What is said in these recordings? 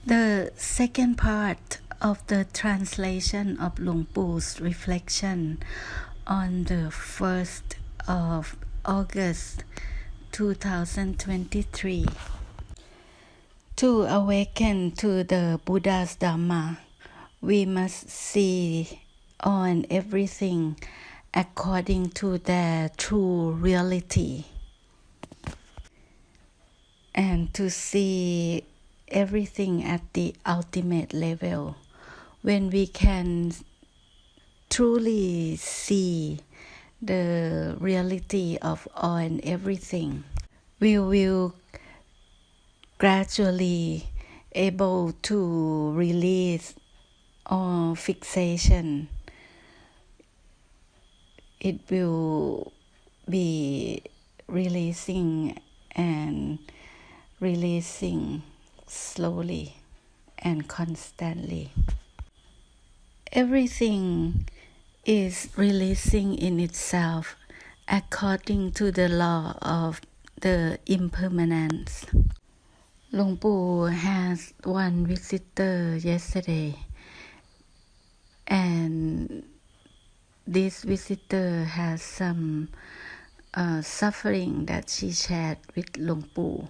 The second part of the translation of Luang Pu's reflection on the 1st of August 2023. To awaken to the Buddha's Dhamma, we must see on everything according to their true reality, and to see everything at the ultimate level. When we can truly see the reality of all and everything, we will gradually able to release all fixation. It will be releasing and releasing slowly and constantly. Everything is releasing in itself according to the law of the impermanence. Luang Pu has one visitor yesterday, and this visitor has some suffering that she shared with Luang Pu.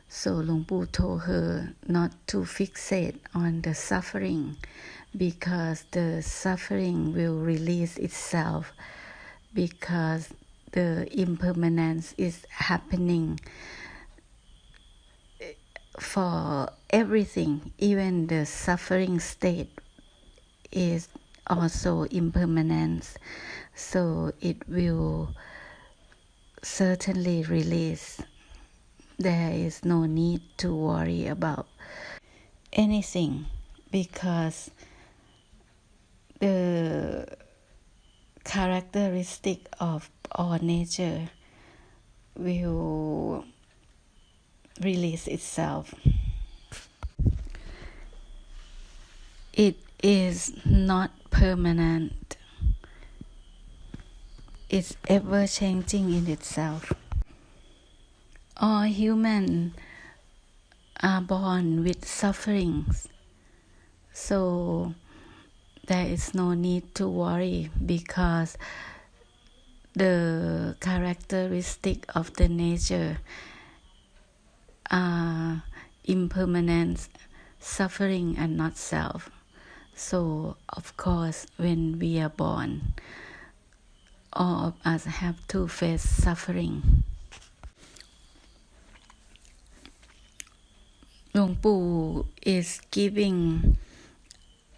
So Luang Pu told her not to fixate on the suffering, because the suffering will release itself, because the impermanence is happening for everything. Even the suffering state is also impermanence, so it will certainly release. There is no need to worry about anything, because the characteristic of all nature will release itself. It is not permanent. It's ever changing in itself. All humans are born with sufferings, so there is no need to worry, because the characteristic of the nature are impermanence, suffering, and not self. So of course, when we are born, all of us have to face suffering. Luang Pu is giving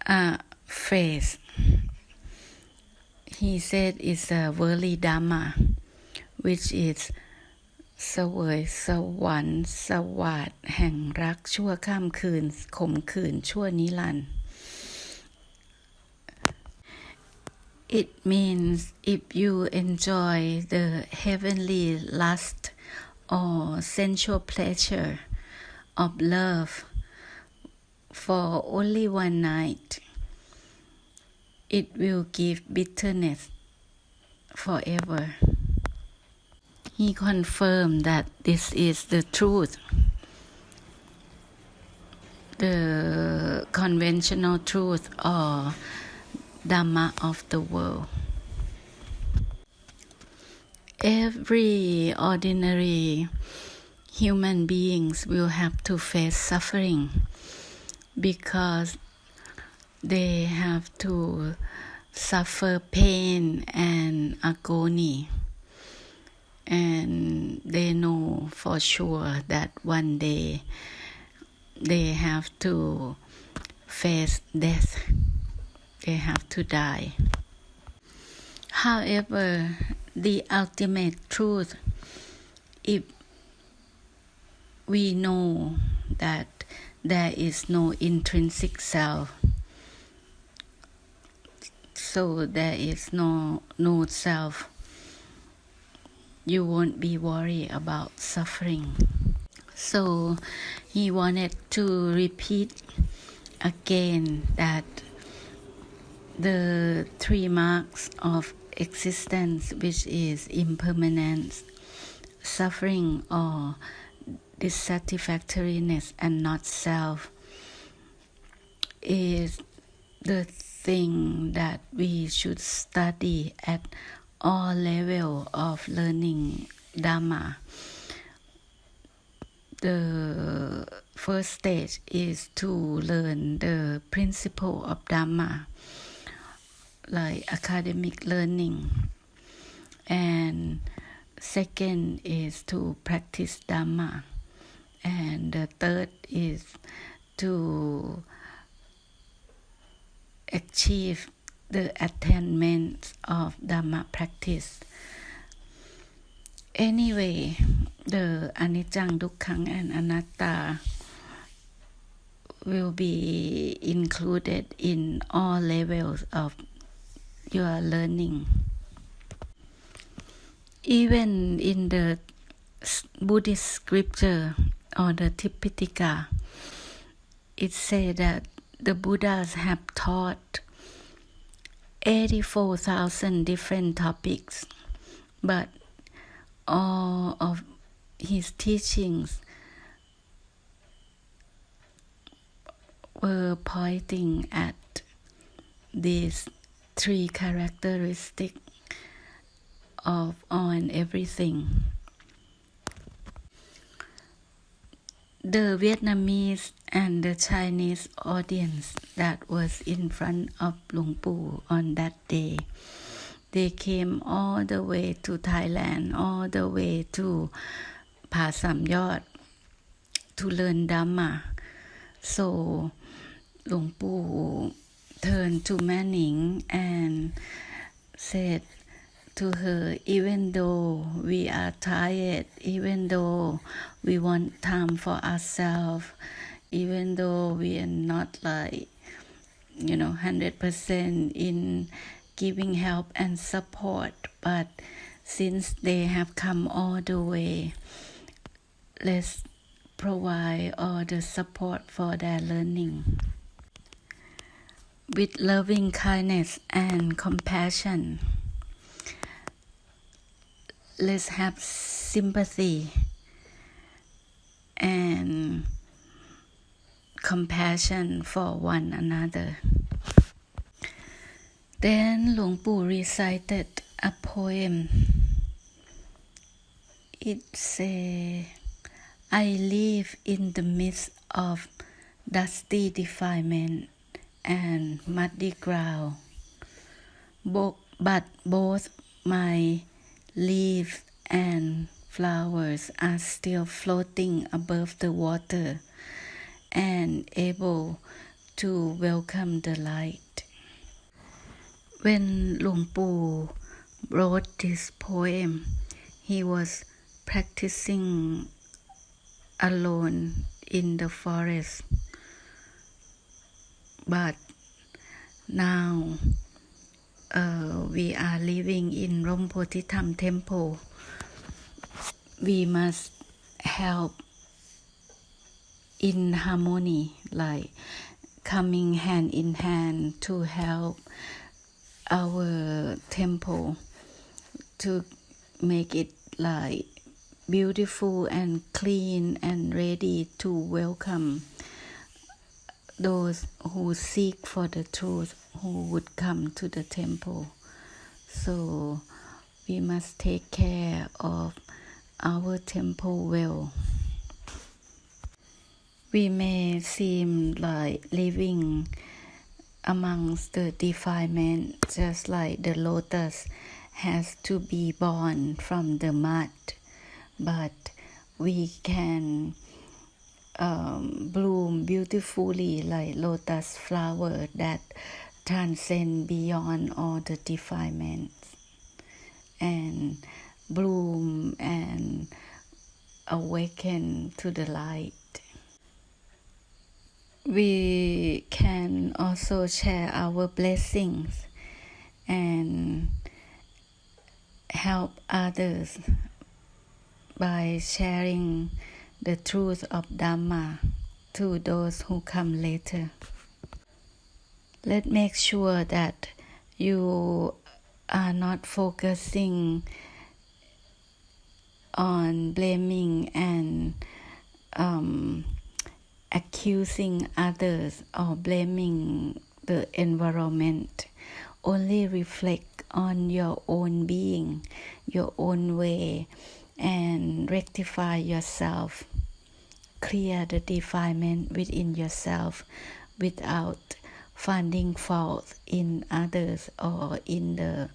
a phrase. He said it's a Worli Dhamma, which is เสวยสวรรค์สวัสดิ์แห่งรักชั่วข้ามคืนขมขื่นชั่วนิรันดร์ It means if you enjoy the heavenly lust or sensual pleasure of love for only one night, it will give bitterness forever. He confirmed that this is the truth, the conventional truth or Dhamma of the world. Every ordinary human beings will have to face suffering, because they have to suffer pain and agony, and they know for sure that one day they have to face death. They have to die. However, the ultimate truth, if we know that there is no intrinsic self, so there is no self, you won't be worried about suffering. So he wanted to repeat again that the three marks of existence, which is impermanence, suffering or dissatisfactoriness, and not self, is the thing that we should study at all level of learning Dhamma. The first stage is to learn the principle of Dhamma, like academic learning, and second is to practice Dhamma, and the third is to achieve the attainment of Dhamma practice. Anyway, the Anicca, Dukkha, and Anatta will be included in all levels of your learning. Even in the Buddhist scripture or the Tipitaka, it says that the Buddhas have taught 84,000 different topics, but all of his teachings were pointing at these three characteristics of all and everything. The Vietnamese and the Chinese audience that was in front of Luang Pu on that day, they came all the way to Thailand, all the way to Pa Sam Yot to learn Dhamma. So Luang Pu turned to Manning and said to her, even though we are tired, even though we want time for ourselves, even though we are not 100% in giving help and support, but since they have come all the way, let's provide all the support for their learning. With loving kindness and compassion, let's have sympathy and compassion for one another. Then Luang Pu recited a poem. It says, I live in the midst of dusty defilement and muddy ground, but both my leaves and flowers are still floating above the water and able to welcome the light. When Luang Pu wrote this poem, he was practicing alone in the forest. But now we are living in Rompotitham Temple. We must help in harmony, like coming hand in hand to help our temple to make it beautiful and clean and ready to welcome those who seek for the truth, who would come to the temple. So we must take care of our temple well. We may seem like living amongst the defilement, just like the lotus has to be born from the mud, but we can bloom beautifully like lotus flower that transcend beyond all the defilements and bloom and awaken to the light. We can also share our blessings and help others by sharing the truth of Dhamma to those who come later. Let's make sure that you are not focusing on blaming and accusing others or blaming the environment. Only reflect on your own being, your own way, and rectify yourself. Clear the defilement within yourself without finding fault in others or in the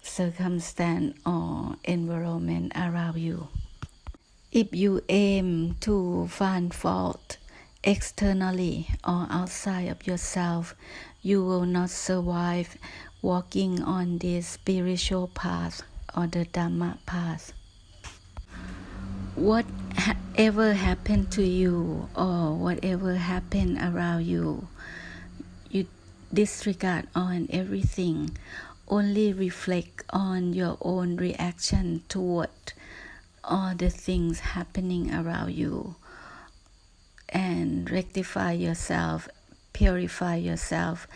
circumstance or environment around you. If you aim to find fault externally or outside of yourself, you will not survive walking on this spiritual path or the Dhamma path. Whatever happened to you or whatever happened around you, you disregard on everything. Only reflect on your own reaction toward all the things happening around you and rectify yourself, purify yourself,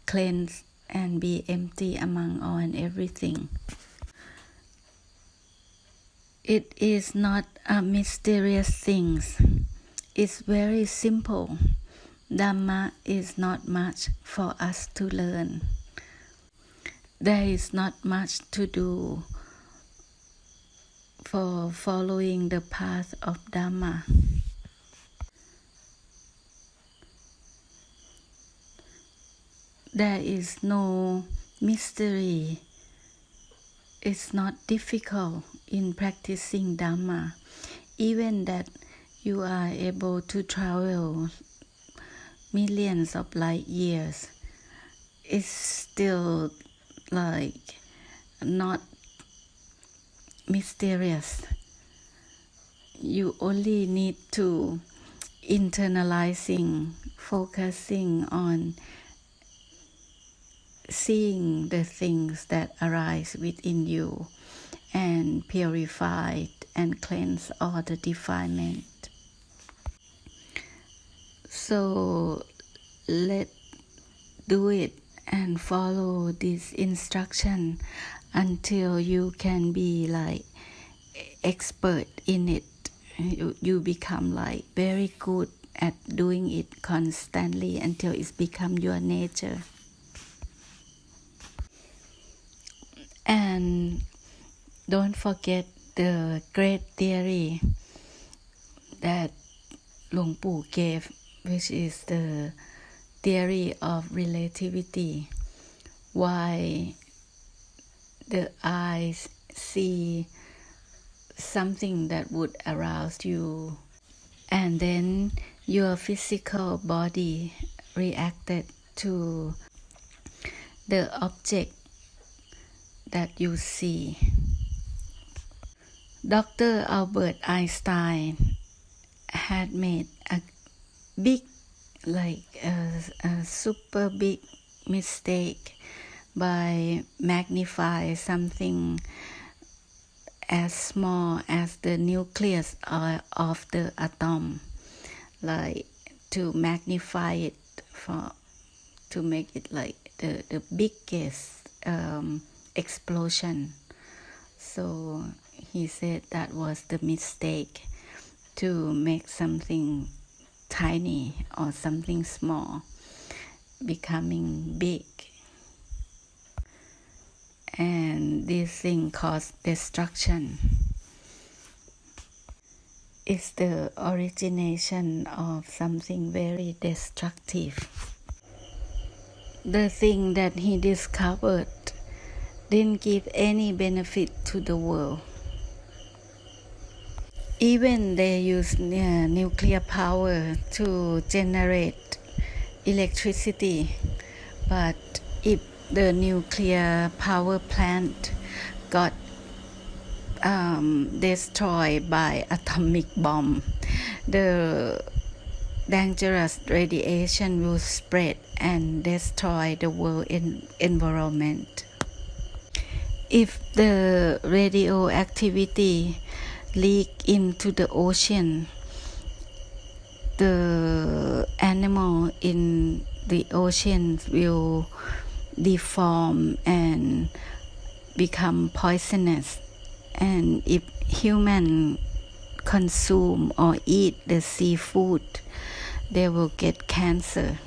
cleanse and be empty among all and everything. It is not a mysterious thing. It's very simple. Dhamma is not much for us to learn. There is not much to do for following the path of Dhamma. There is no mystery. It's not difficult in practicing Dhamma. Even that you are able to travel millions of light years, it's still not mysterious. You only need to internalizing, focusing on seeing the things that arise within you and purify and cleanse all the defilement. So let's do it and follow this instruction until you can be expert in it. You become very good at doing it constantly until it's become your nature. And don't forget the great theory that Luang Pu gave, which is the theory of relativity. Why the eyes see something that would arouse you, and then your physical body reacted to the object that you see. Dr. Albert Einstein had made a big, a super big mistake by magnifying something as small as the nucleus of the atom, to magnify it to make it the biggest explosion. So he said that was the mistake, to make something tiny or something small becoming big. And this thing caused destruction. It's the origination of something very destructive. The thing that he discovered didn't give any benefit to the world. Even they use nuclear power to generate electricity, but if the nuclear power plant got destroyed by atomic bomb, the dangerous radiation will spread and destroy the world environment. If the radioactivity leak into the ocean, the animal in the ocean will deform and become poisonous. And if human consume or eat the seafood, they will get cancer.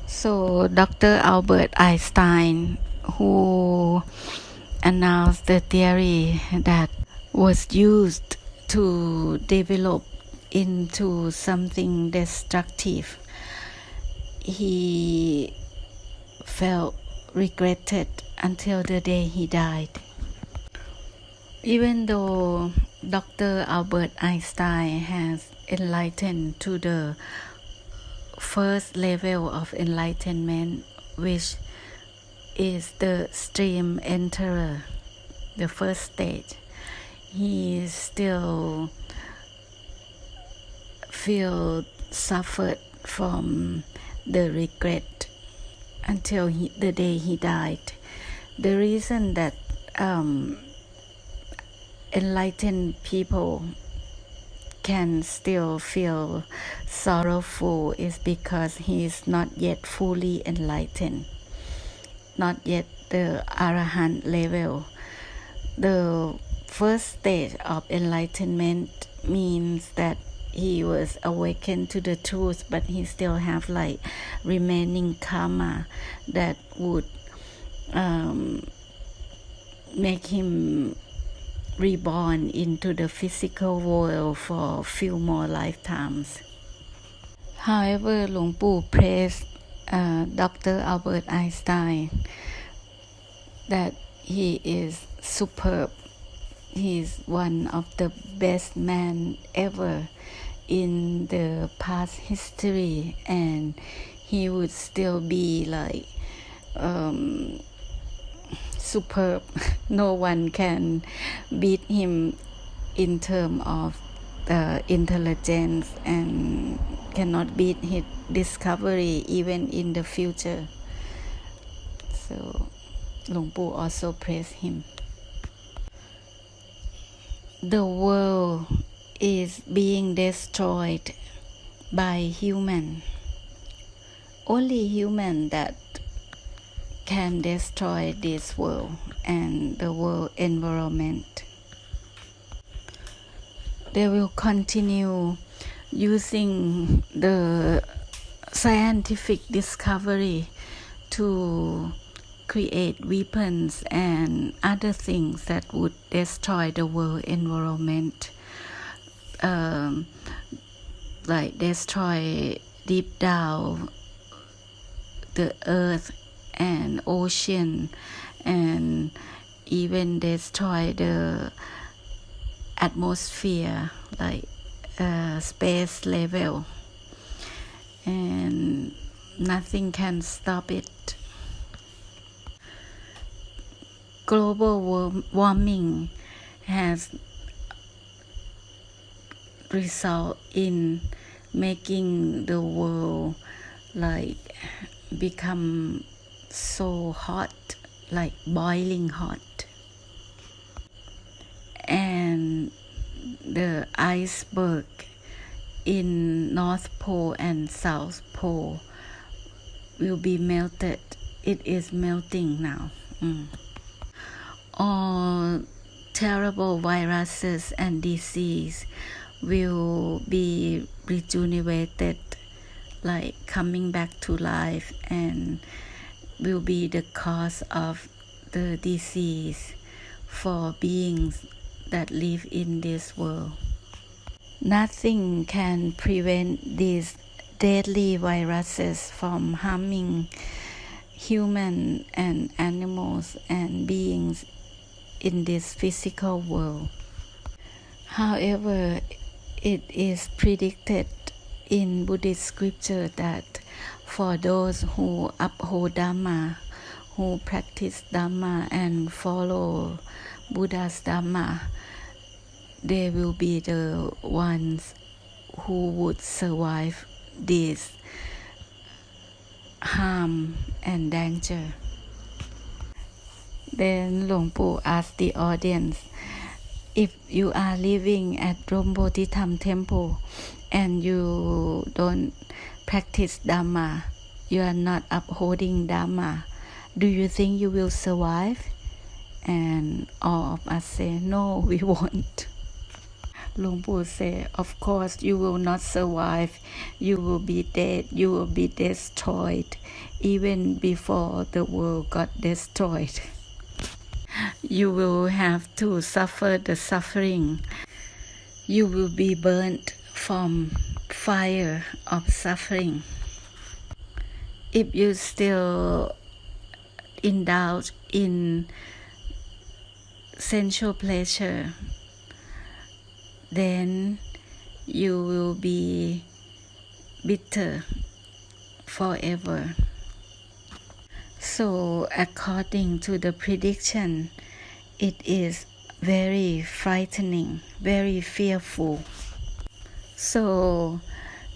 So Dr. Albert Einstein, who announced the theory that was used to develop into something destructive, he felt regretted until the day he died. Even though Dr. Albert Einstein has enlightened to the first level of enlightenment, which is the stream enterer, the first stage, he still suffered from the regret until the day he died. The reason that enlightened people can still feel sorrowful is because he is not yet fully enlightened, not yet the Arahant level. The first stage of enlightenment means that he was awakened to the truth, but he still have like remaining karma that would make him reborn into the physical world for a few more lifetimes. However, หลวงปู่ praised Dr. Albert Einstein that he is superb. He is one of the best men ever in the past history, and he would still be like superb. No one can beat him in terms of intelligence, and cannot beat his discovery even in the future. So หลวงปู่ also praised him. The world is being destroyed by human. Only human that can destroy this world and the world environment. They will continue using the scientific discovery to create weapons and other things that would destroy the world environment, like destroy deep down the earth and ocean, and even destroy the atmosphere, like space level, and nothing can stop it. Global warming has resulted in making the world like become so hot, like boiling hot, and the iceberg in North Pole and South Pole will be melted. It is melting now. All terrible viruses and disease will be rejuvenated, like coming back to life, and will be the cause of the disease for beings that live in this world. Nothing can prevent these deadly viruses from harming human and animals and beings in this physical world. However, it is predicted in Buddhist scripture that for those who uphold Dhamma, who practice Dhamma and follow Buddha's Dhamma, they will be the ones who would survive this harm and danger. Then หลวงปู่ asked the audience, if you are living at Rombodhitham temple and you don't practice Dhamma, you are not upholding Dhamma, do you think you will survive? And all of us say, no, we won't. Luang Pu say, of course you will not survive. You will be dead. You will be destroyed. Even before the world got destroyed. You will have to suffer the suffering. You will be burnt from fire of suffering. If you still indulge in sensual pleasure, then you will be bitter forever. So according to the prediction, it is very frightening, very fearful. So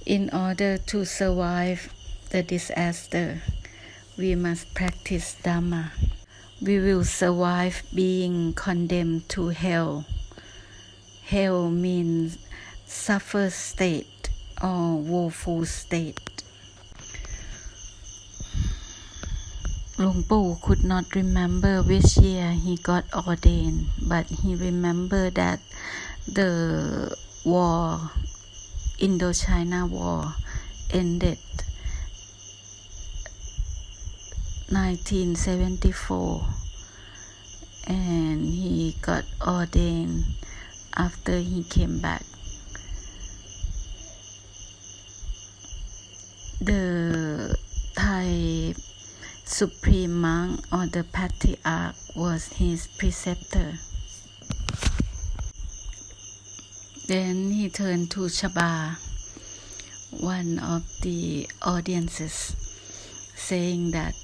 in order to survive the disaster, we must practice Dhamma. We will survive being condemned to hell. Hell means suffer state or woeful state. Luang Pu could not remember which year he got ordained, but he remembered that the war, Indochina War, ended 1974, and he got ordained after he came back. The Thai supreme monk or the patriarch was his preceptor. Then he turned to Chaba, one of the audiences, saying that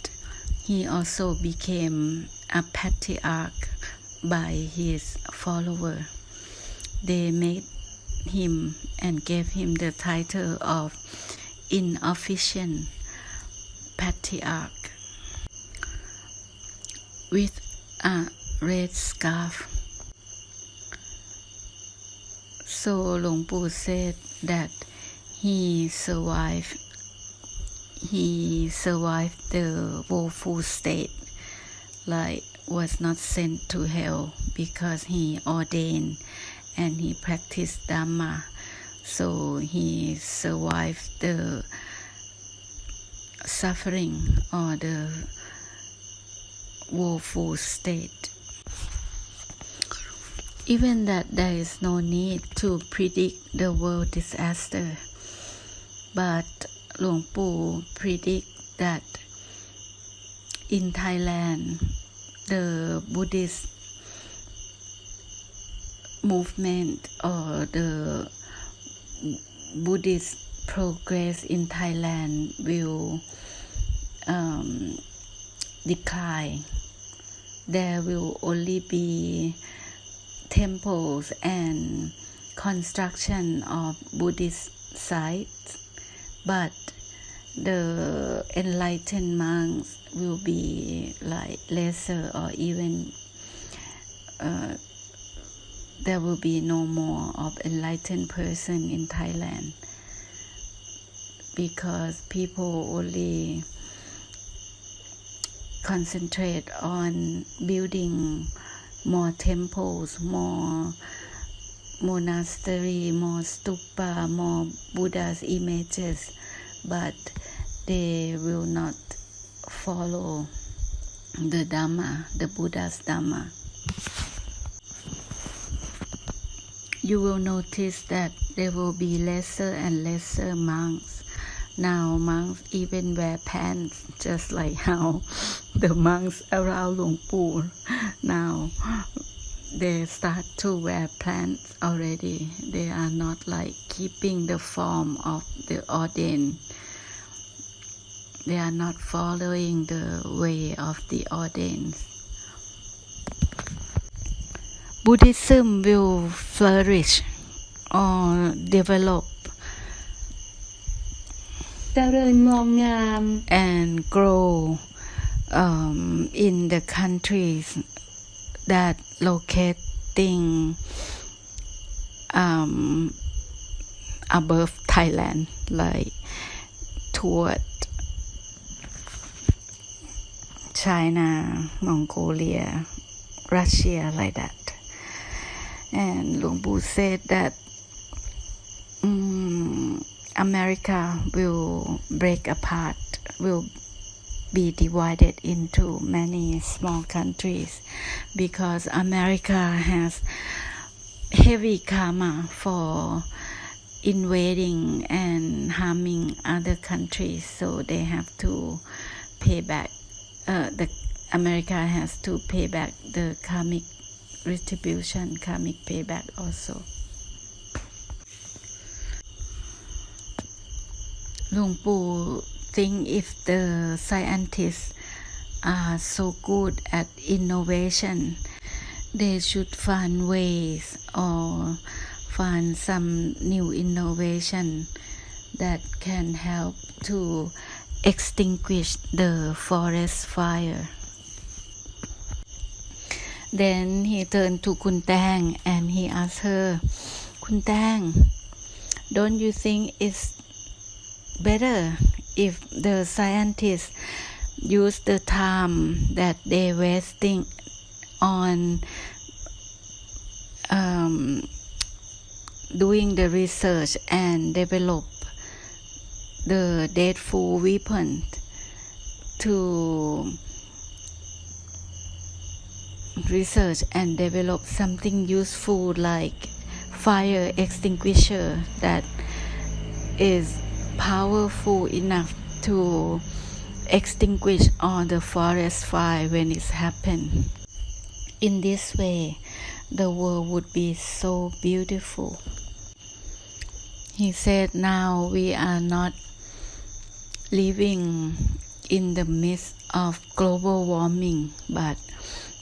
he also became a patriarch by his follower. They made him and gave him the title of inofficial patriarch with a red scarf. So Luang Pu said that he survived the woeful state, like was not sent to hell because he ordained and he practiced Dhamma. So he survived the suffering or the woeful state. Even that there is no need to predict the world disaster, but Luang Pu predict that in Thailand the Buddhist movement or the Buddhist progress in Thailand will decline. There will only be temples and construction of Buddhist sites, but the enlightened monks will be like lesser, or even there will be no more of enlightened person in Thailand, because people only concentrate on building more temples, more monastery, more stupa, more Buddha's images, but they will not follow the Dhamma, the Buddha's Dhamma. You will notice that there will be lesser and lesser monks. Now monks even wear pants, just like how the monks around Luang Pu now they start to wear pants already. They are not like keeping the form of the ordained. They are not following the way of the ordained. Buddhism will flourish or develop and grow in the countries that locating above Thailand, like toward China, Mongolia, Russia, like that. And Luang Pu said that America will break apart, will be divided into many small countries because America has heavy karma for invading and harming other countries, so they have to pay back. America has to pay back the karmic retribution, karmic payback also. หลวงปู่ think if the scientists are so good at innovation, they should find ways or find some new innovation that can help to extinguish the forest fire. Then he turned to Kun Teng and he asked her, Kun Teng, don't you think it's better if the scientists use the time that they wasting on doing the research and develop the deadful weapon to research and develop something useful like fire extinguisher that is powerful enough to extinguish all the forest fire when it's happened. In this way, the world would be so beautiful. He said, now we are not living in the midst of global warming, but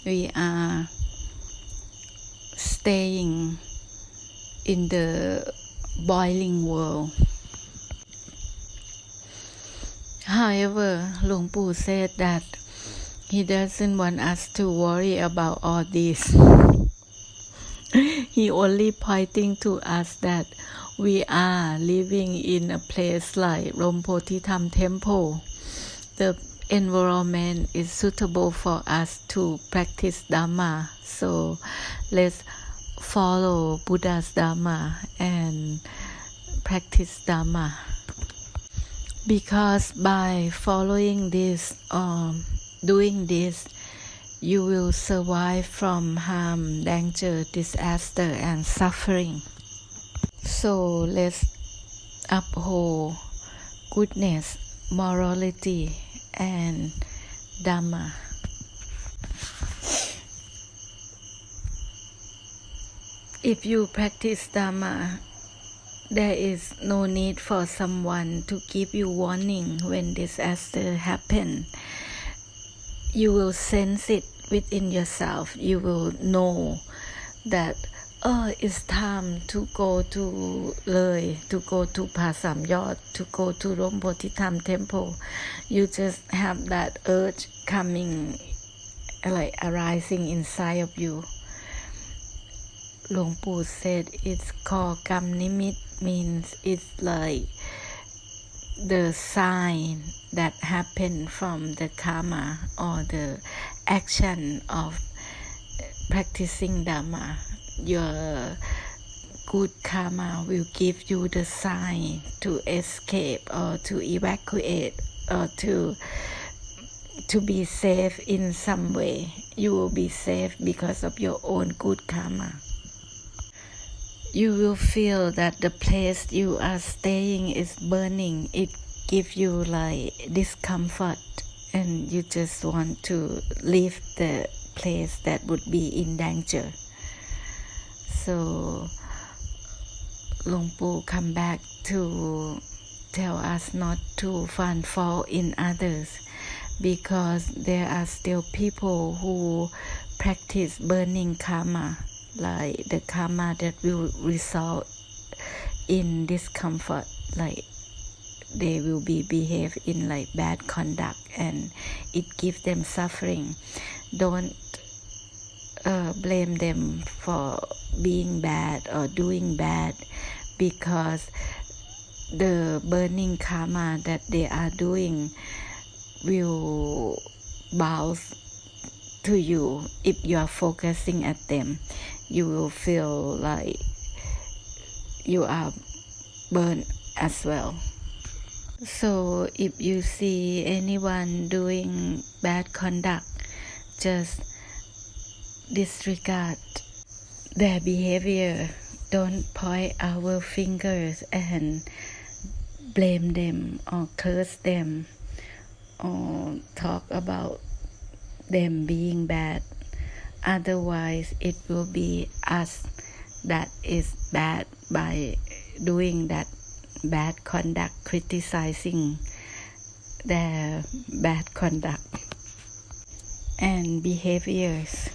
we are staying in the boiling world. However, หลวงปู่ said that he doesn't want us to worry about all this. He only pointing to us that we are living in a place like Rompotitham Temple. The environment is suitable for us to practice Dhamma. So let's follow Buddha's Dhamma and practice Dhamma. Because by following this or doing this, you will survive from harm, danger, disaster, and suffering. So let's uphold goodness, morality, and Dhamma. If you practice Dhamma, there is no need for someone to give you warning when disaster happen. You will sense it within yourself. You will know that it's time to go to Loi, to go to Pasamyot, to go to Rompotitham Temple. You just have that urge coming, like arising inside of you. หลวงปู่ said it's called Kam Nimit, means it's like the sign that happen from the karma or the action of practicing Dhamma. Your good karma will give you the sign to escape or to evacuate or to be safe in some way. You will be safe because of your own good karma. You will feel that the place you are staying is burning. It gives you like discomfort and you just want to leave the place that would be in danger. So หลวงปู่ come back to tell us not to find fault in others because there are still people who practice burning karma, like the karma that will result in discomfort, like they will be behave in like bad conduct and it gives them suffering. Don't blame them for being bad or doing bad because the burning karma that they are doing will bounce to you. If you are focusing at them, you will feel like you are burn as well. So if you see anyone doing bad conduct, just disregard their behavior. Don't point our fingers and blame them or curse them or talk about them being bad. Otherwise, it will be us that is bad by doing that bad conduct, criticizing their bad conduct and behaviors.